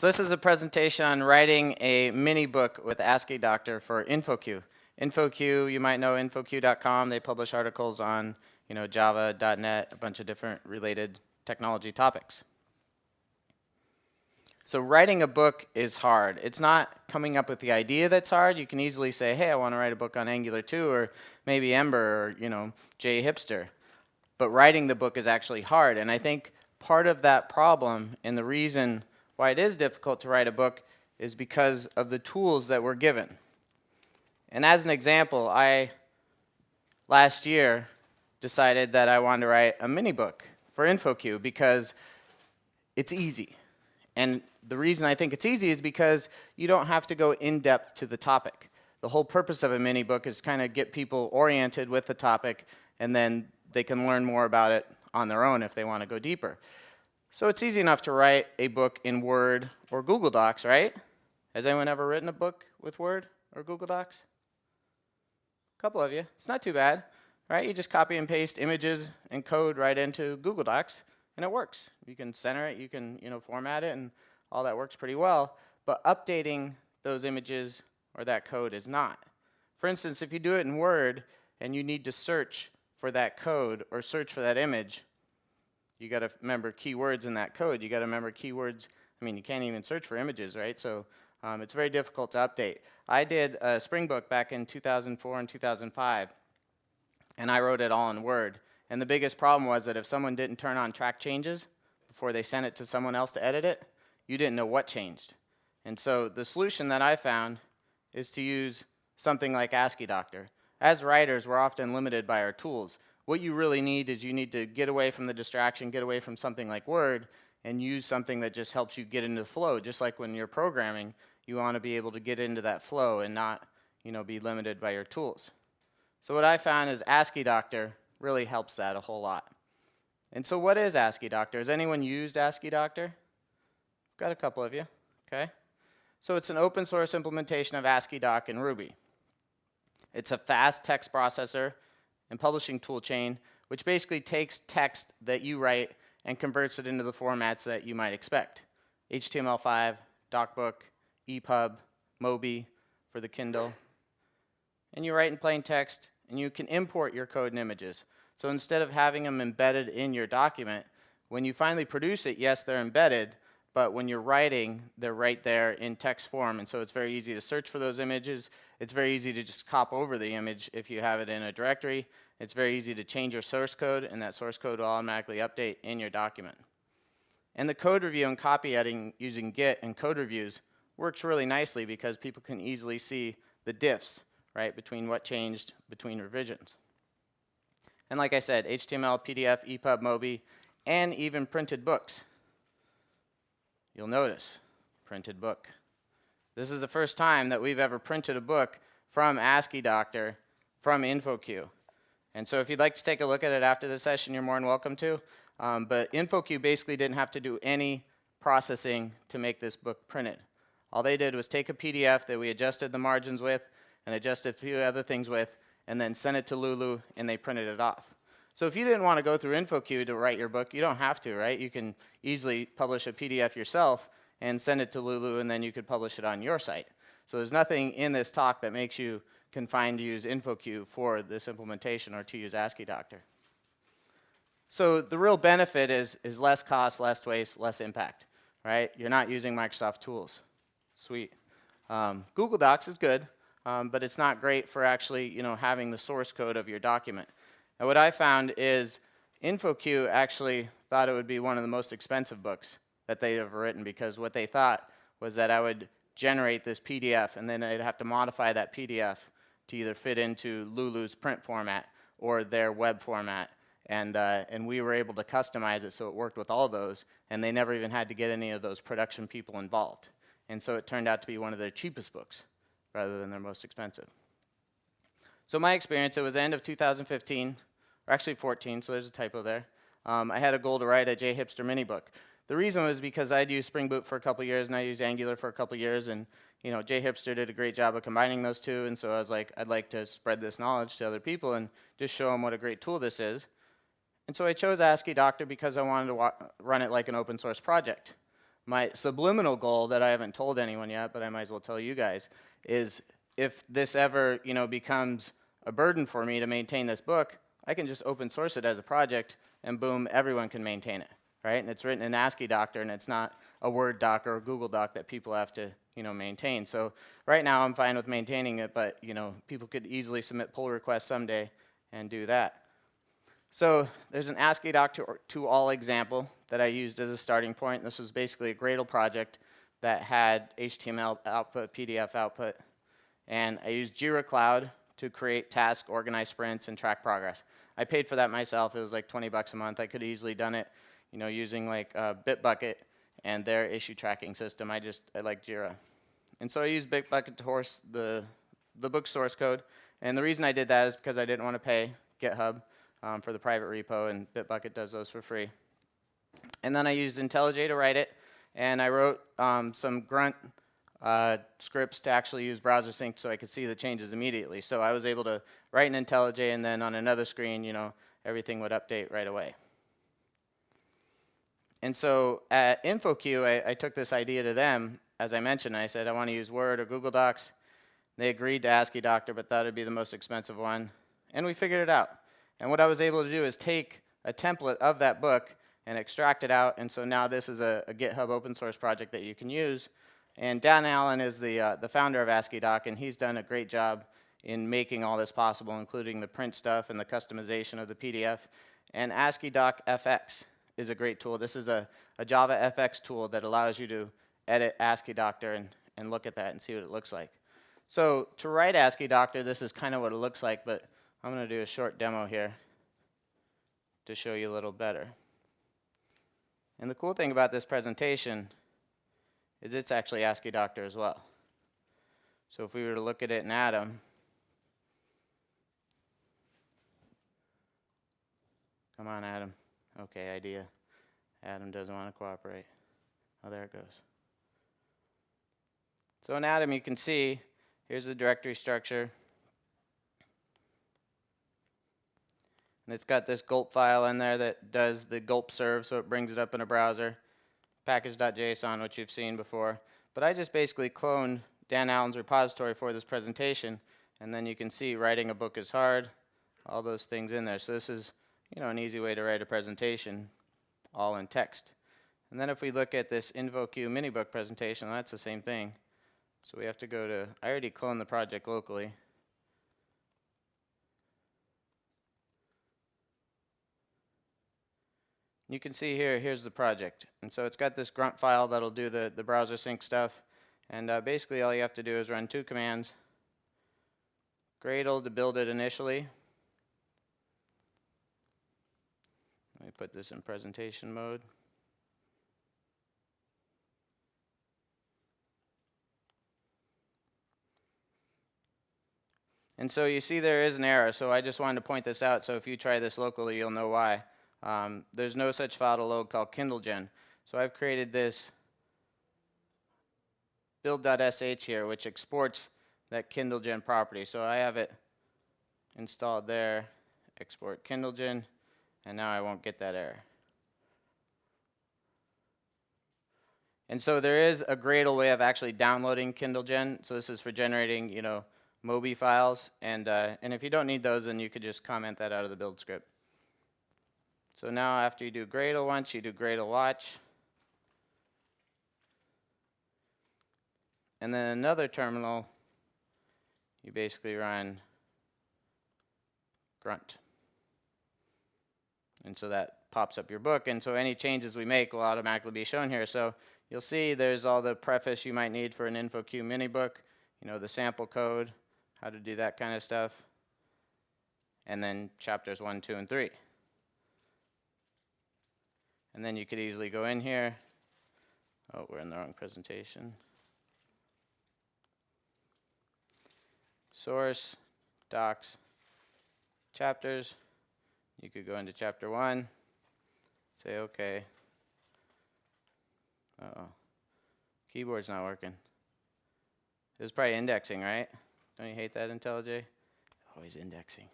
So this is a presentation on writing a mini book with Asciidoctor for infoq. infoq, you might know infoq.com. They publish articles on Java, .NET, a bunch of different related technology topics. So writing a book is hard. It's not coming up with the idea that's hard. You can easily say, hey, I want to write a book on Angular 2 or maybe Ember or JHipster. But writing the book is actually hard. And I think part of that problem and the reason why it is difficult to write a book is because of the tools that we're given. And as an example, I last year decided that I wanted to write a mini book for infoq because it's easy. And the reason I think it's easy is because you don't have to go in depth to the topic. The whole purpose of a mini book is kind of get people oriented with the topic, and then they can learn more about it on their own if they want to go deeper. So it's easy enough to write a book in Word or Google Docs, right? Has anyone ever written a book with Word or Google Docs? A couple of you. It's not too bad, right? You just copy and paste images and code right into Google Docs, and it works. You can center it, you can format it, and all that works pretty well. But updating those images or that code is not. For instance, if you do it in Word and you need to search for that code or search for that image, you got to remember keywords in that code. You got to remember keywords. I mean, you can't even search for images, right? So it's very difficult to update. I did a Spring Book back in 2004 and 2005, and I wrote it all in Word. And the biggest problem was that if someone didn't turn on track changes before they sent it to someone else to edit it, you didn't know what changed. And so the solution that I found is to use something like Asciidoctor. As writers, we're often limited by our tools. What you really need is you need to get away from the distraction, get away from something like Word, and use something that just helps you get into the flow. Just like when you're programming, you want to be able to get into that flow and not be limited by your tools. So what I found is Asciidoctor really helps that a whole lot. And so what is Asciidoctor? Has anyone used Asciidoctor? Got a couple of you, okay? So it's an open source implementation of AsciiDoc in Ruby. It's a fast text processor and publishing toolchain, which basically takes text that you write and converts it into the formats that you might expect. HTML5, DocBook, EPUB, MOBI for the Kindle. And you write in plain text, and you can import your code and images. So instead of having them embedded in your document, when you finally produce it, yes, they're embedded, but when you're writing, they're right there in text form, and so it's very easy to search for those images. It's very easy to just copy over the image if you have it in a directory. It's very easy to change your source code, and that source code will automatically update in your document. And the code review and copy editing using Git and code reviews works really nicely because people can easily see the diffs, right, between what changed between revisions. And like I said, HTML, PDF, EPUB, MOBI, and even printed books. You'll notice, printed book. This is the first time that we've ever printed a book from Asciidoctor from infoq. And so if you'd like to take a look at it after the session, you're more than welcome to. But infoq basically didn't have to do any processing to make this book printed. All they did was take a PDF that we adjusted the margins with and adjusted a few other things with, and then sent it to Lulu, and they printed it off. So if you didn't want to go through infoq to write your book, you don't have to, right? You can easily publish a PDF yourself and send it to Lulu, and then you could publish it on your site. So there's nothing in this talk that makes you confined to use infoq for this implementation or to use Asciidoctor. So the real benefit is less cost, less waste, less impact, right? You're not using Microsoft tools. Sweet. Google Docs is good, but it's not great for actually having the source code of your document. And what I found is infoq actually thought it would be one of the most expensive books that they'd ever written, because what they thought was that I would generate this PDF and then I'd have to modify that PDF to either fit into Lulu's print format or their web format. And we were able to customize it so it worked with all those, and they never even had to get any of those production people involved. And so it turned out to be one of their cheapest books rather than their most expensive. So my experience, it was the end of 2015. Or actually 14, so there's a typo there. I had a goal to write a JHipster mini book. The reason was because I'd used Spring Boot for a couple years, and I used Angular for a couple years, and JHipster did a great job of combining those two, and so I was like, I'd like to spread this knowledge to other people and just show them what a great tool this is. And so I chose Asciidoctor because I wanted to run it like an open source project. My subliminal goal that I haven't told anyone yet, but I might as well tell you guys, is if this ever, becomes a burden for me to maintain this book, I can just open source it as a project, and boom, everyone can maintain it, right? And it's written in Asciidoctor, and it's not a Word doc or a Google doc that people have to, maintain. So right now I'm fine with maintaining it, but, people could easily submit pull requests someday and do that. So there's an Asciidoctor to all example that I used as a starting point. This was basically a Gradle project that had HTML output, PDF output, and I used Jira Cloud to create tasks, organize sprints, and track progress. I paid for that myself. It was like 20 bucks a month. I could have easily done it, using like Bitbucket and their issue tracking system. I like Jira. And so I used Bitbucket to horse the book source code. And the reason I did that is because I didn't want to pay GitHub for the private repo, and Bitbucket does those for free. And then I used IntelliJ to write it, and I wrote some grunt scripts to actually use browser sync so I could see the changes immediately. So I was able to write in IntelliJ, and then on another screen, everything would update right away. And so at InfoQ, I took this idea to them. As I mentioned, I said I want to use Word or Google Docs. They agreed to Asciidoctor, but thought it'd be the most expensive one. And we figured it out. And what I was able to do is take a template of that book and extract it out. And so now this is a GitHub open source project that you can use. And Dan Allen is the founder of Asciidoc, and he's done a great job in making all this possible, including the print stuff and the customization of the PDF. And Asciidoc FX is a great tool. This is a Java FX tool that allows you to edit Asciidoctor and look at that and see what it looks like. So to write Asciidoctor, this is kind of what it looks like, but I'm going to do a short demo here to show you a little better. And the cool thing about this presentation is it's actually Asciidoctor as well. So if we were to look at it in Atom, come on, Atom. Okay, idea. Atom doesn't want to cooperate. Oh, there it goes. So in Atom, you can see, here's the directory structure. And it's got this gulp file in there that does the gulp serve, so it brings it up in a browser. Package.json, which you've seen before. But I just basically cloned Dan Allen's repository for this presentation, and then you can see writing a book is hard, all those things in there. So this is, an easy way to write a presentation, all in text. And then if we look at this infoq-mini-book presentation, that's the same thing. So we have to go to, I already cloned the project locally. You can see here, here's the project. And so it's got this grunt file that'll do the browser sync stuff. And basically all you have to do is run 2 commands. Gradle to build it initially. Let me put this in presentation mode. And so you see there is an error, so I just wanted to point this out, so if you try this locally, you'll know why. There's no such file to load called KindleGen. So I've created this build.sh here, which exports that KindleGen property. So I have it installed there, export KindleGen, and now I won't get that error. And so there is a Gradle way of actually downloading KindleGen. So this is for generating, MOBI files, and if you don't need those, then you could just comment that out of the build script. So now after you do Gradle once, you do Gradle watch. And then another terminal, you basically run grunt. And so that pops up your book, and so any changes we make will automatically be shown here. So you'll see there's all the preface you might need for an InfoQ mini-book, the sample code, how to do that kind of stuff, and then chapters 1, 2, and 3. And then you could easily go in here. Oh, we're in the wrong presentation. Source, docs, chapters. You could go into chapter 1, say OK. Uh-oh. Keyboard's not working. This is probably indexing, right? Don't you hate that, IntelliJ? Always indexing.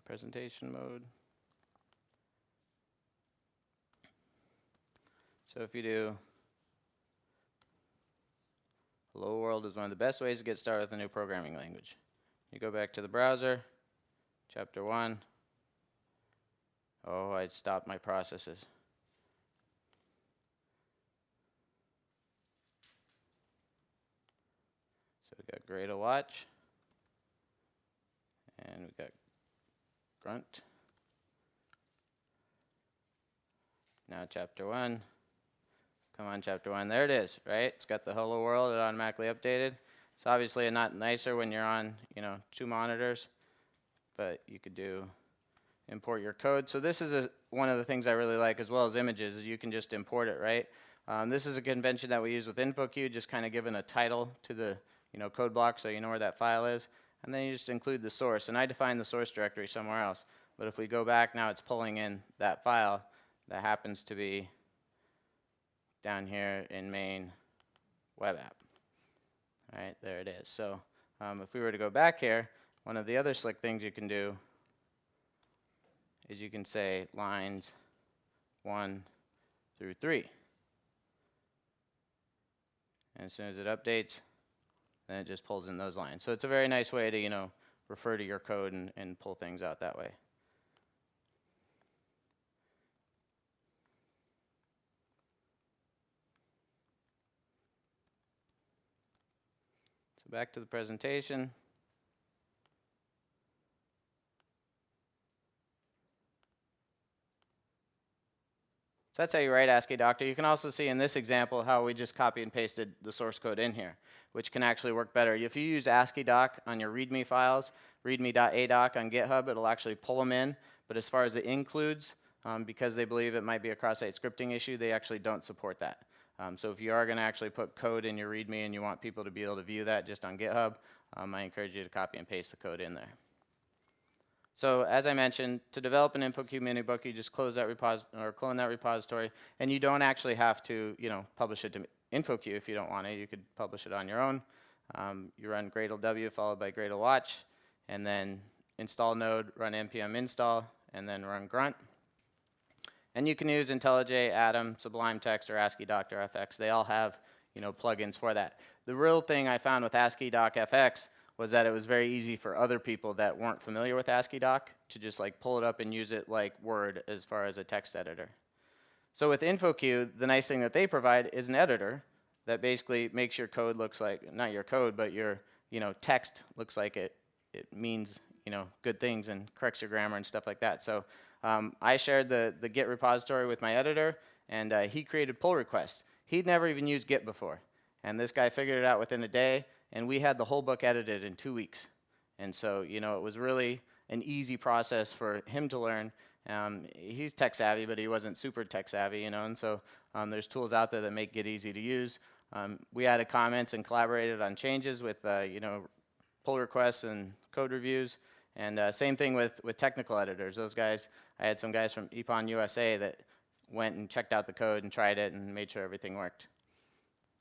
presentation mode. So if you do hello world is one of the best ways to get started with a new programming language. You go back to the browser, chapter 1. Oh, I stopped my processes. So we got Gradle watch, and we got grunt. Now chapter 1. Come on, chapter 1. There it is, right? It's got the hello world. It automatically updated. It's obviously not nicer when you're on, 2 monitors, but you could do import your code. So this is one of the things I really like, as well as images, is you can just import it, right? This is a convention that we use with infoq, just kind of giving a title to the code block so you know where that file is. And then you just include the source. And I define the source directory somewhere else. But if we go back now, it's pulling in that file that happens to be down here in main web app. All right, there it is. So if we were to go back here, one of the other slick things you can do is you can say lines 1 through 3. And as soon as it updates, then it just pulls in those lines. So it's a very nice way to, refer to your code and pull things out that way. So back to the presentation. So that's how you write Asciidoctor. You can also see in this example how we just copy and pasted the source code in here, which can actually work better. If you use AsciiDoc on your README files, readme.adoc on GitHub, it'll actually pull them in. But as far as the includes, because they believe it might be a cross-site scripting issue, they actually don't support that. So if you are going to actually put code in your README and you want people to be able to view that just on GitHub, I encourage you to copy and paste the code in there. So as I mentioned, to develop an infoq-mini-book, you just clone that repository, and you don't actually have to, publish it to infoq if you don't want it. You could publish it on your own. You run Gradle W followed by Gradle watch, and then install node, run npm install, and then run grunt. And you can use IntelliJ, Atom, Sublime Text, or Asciidoctor FX. They all have, plugins for that. The real thing I found with Asciidoc FX was that it was very easy for other people that weren't familiar with Asciidoc to just pull it up and use it like Word as far as a text editor. So with infoq, the nice thing that they provide is an editor that basically makes your code looks like, not your code, but your text looks like it means good things and corrects your grammar and stuff like that. So I shared the Git repository with my editor, and he created pull requests. He'd never even used Git before. And this guy figured it out within a day, and we had the whole book edited in 2 weeks. And so, it was really an easy process for him to learn. He's tech savvy, but he wasn't super tech savvy, and so there's tools out there that make Git easy to use. We added comments and collaborated on changes with, pull requests and code reviews. And same thing with technical editors. Those guys, I had some guys from EPUB USA that went and checked out the code and tried it and made sure everything worked.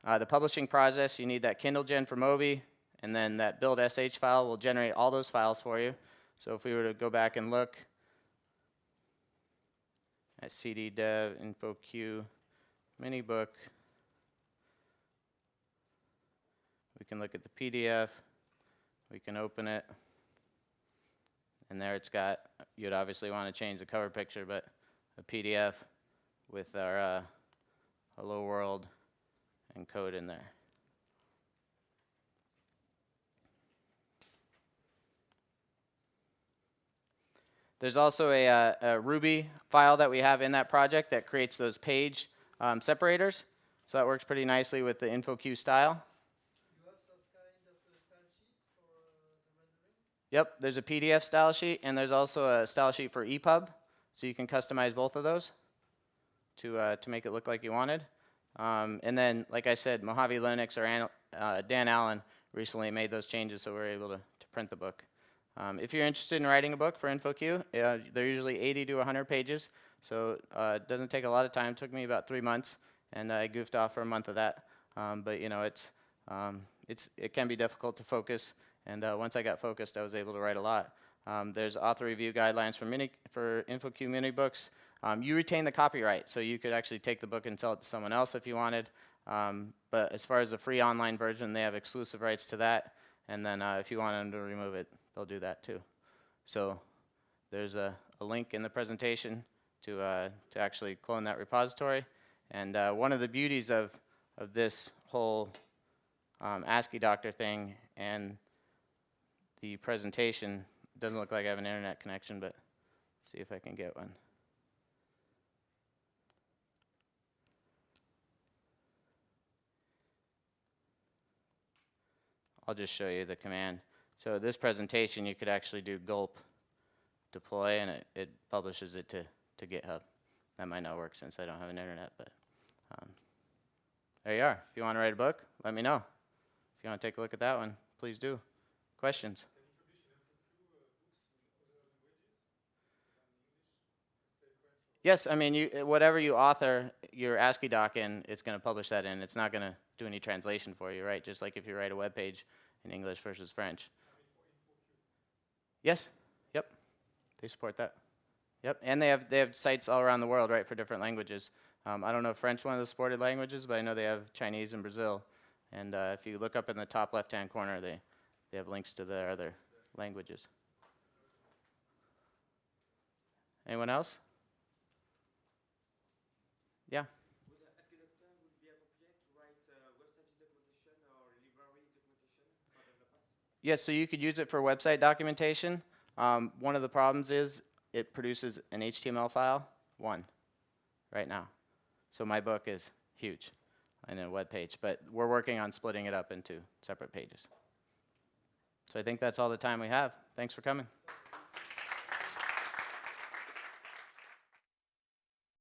The publishing process, you need that Kindle gen for MOBI, and then that build sh file will generate all those files for you. So if we were to go back and look at cd dev infoq mini book, we can look at the PDF, we can open it, and there it's got, you'd obviously want to change the cover picture, but a PDF with our hello world and code in there. There's also a Ruby file that we have in that project that creates those page separators. So that works pretty nicely with the infoq style. You have some kind of a style sheet for the rendering? Yep, there's a PDF style sheet, and there's also a style sheet for EPUB. So you can customize both of those to make it look like you wanted. And then, like I said, Mojave Linux or Dan Allen recently made those changes, so we were able to print the book. If you're interested in writing a book for infoq, they're usually 80 to 100 pages, so it doesn't take a lot of time. It took me about 3 months, and I goofed off for a month of that. But it can be difficult to focus, and once I got focused, I was able to write a lot. There's author review guidelines for infoq-mini-books. You retain the copyright, so you could actually take the book and sell it to someone else if you wanted. But as far as the free online version, they have exclusive rights to that. And then if you want them to remove it, they'll do that too. So there's a link in the presentation to actually clone that repository. And one of the beauties of this whole Asciidoctor thing and the presentation, doesn't look like I have an internet connection, but see if I can get one. I'll just show you the command. So this presentation, you could actually do gulp deploy, and it publishes it to GitHub. That might not work since I don't have an internet, but there you are. If you want to write a book, let me know. If you want to take a look at that one, please do. Questions? Yes, I mean, whatever you author your Asciidoc in, it's going to publish that in. It's not going to do any translation for you, right? Just like if you write a web page in English versus French. Yes, yep, they support that. Yep, and they have sites all around the world, right, for different languages. I don't know if French one of the supported languages, but I know they have Chinese in Brazil. And if you look up in the top left-hand corner, they have links to the other languages. Anyone else? Yeah. Would Asciidoctor would be appropriate to write web service documentation or library documentation for developers? Yes, so you could use it for website documentation. One of the problems is it produces an HTML file, one, right now. So my book is huge in a web page, but we're working on splitting it up into separate pages. So I think that's all the time we have. Thanks for coming.